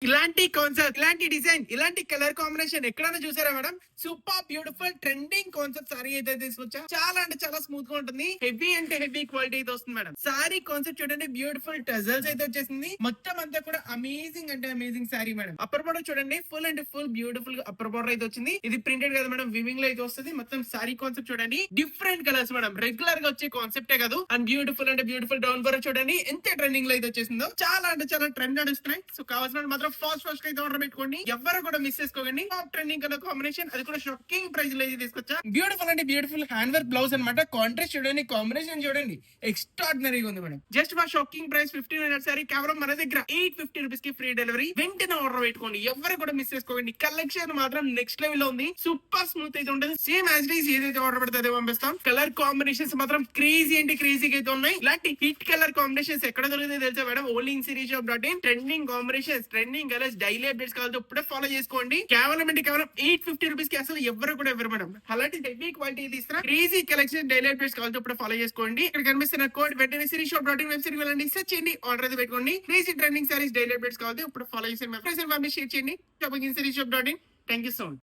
ఇలాంటి కాన్సెప్ట్, ఇలాంటి డిజైన్, ఇలాంటి కలర్ కాంబినేషన్ ఎక్కడైనా చూసారా madam? Super beautiful trending concept sorry అయితే తీసుకొచ్చా. చాలా అంటే చాలా స్మూత్ గా ఉంటుంది. హెవీ అంటే హెవీ క్వాలిటీ అయితే వస్తుంది మేడం. సారీ కాన్సెప్ట్ చూడండి, బ్యూటిఫుల్ టజల్స్ అయితే వచ్చేసింది. మొత్తం అంతా కూడా అమేజింగ్ అంటే amazing sari madam. Upper border చూడండి, full and full beautiful upper border అయితే వచ్చింది. ఇది ప్రింటెడ్ కదా మేడం, వివింగ్ లో అయితే వస్తుంది. మొత్తం సారీ కాన్సెప్ట్ చూడండి, డిఫరెంట్ కలర్స్ మేడం. రెగ్యులర్ గా వచ్చే కాన్సెప్టే కాదు. అండ్ బ్యూటిఫుల్ అంటే బ్యూటిఫుల్ డౌన్ బోర్డర్ చూడండి ఎంత ట్రెండింగ్ లో అయితే వచ్చేసిందో. చాలా అంటే చాలా ట్రెండ్ నడుస్తున్నాయి. సో కావాల్సిన మాత్రం ఫాస్ట్ ఫాస్ట్ అయితే ఆర్డర్ పెట్టుకోండి. ఎవరు కూడా మిస్ చేసుకోకండి. టాప్ ట్రెండింగ్ కలర్ కాంబినేషన్, అది కూడా షాకింగ్ ప్రైస్ లో అయితే తీసుకొచ్చా. బ్యూటిఫుల్ అంటే బ్యూటిఫుల్ హ్యాండ్ వర్క్ బ్లౌజ్ అనమాట. కాంట్రాస్ట్ చూడండి, కాంబినేషన్ చూడండి, ఎక్స్ట్రాడినరీగా ఉంది మేడం. జస్ట్ మా షాకింగ్ ప్రైస్ 1500 సారీ కేవలం మన దగ్గర 850 రూపీస్ కి ఫ్రీ డెలివరీ. వెంటనే ఆర్డర్ పెట్టుకోండి. ఎవరు కూడా మిస్ చేసుకోకండి. కలెక్షన్ మాత్రం నెక్స్ట్ లెవెల్ లో ఉంది. సూపర్ స్మూత్ అయితే ఉంటుంది. సేమ్ యాజ్ ఇట్ ఈస్ ఏదైతే ఆర్డర్ పెడితే అదే పంపిస్తాం. కలర్ కాంబినేషన్స్ మాత్రం క్రేజీ అంటే క్రేజీగా అయితే ఉన్నాయి. ఇలాంటి హిట్ కలర్ కాంబినేషన్స్ ఎక్కడ దొరుకుతాయి తెలుసా madam? Only in series shop dot in. Trending combinations, trending colours, daily updates కావాలి ఇప్పుడే ఫాలో చేసుకోండి. కేవలం అంటే కేవలం 850 రూపీస్ కి అసలు ఎవరు కూడా ఎవరు మేడం. అలాంటి హెవీ క్వాలిటీ తీసిన క్రేజీ కలెక్షన్, డైలీ అప్డేట్స్ కావాలి ఇప్పుడే ఫాలో చేసుకోండి. ఇక్కడ కనిపిస్తున్న కోడ్ వెంటనే series shop dot in website వెళ్ళండి, సెర్చ్ చేయండి, ఆర్డర్ అయితే పెట్టుకోండి. Crazy trending saris, daily updates కావాలి ఇప్పుడు ఫాలో చేసి షేర్ చేయండి. Shopping in series shop dot in. Thank you so much.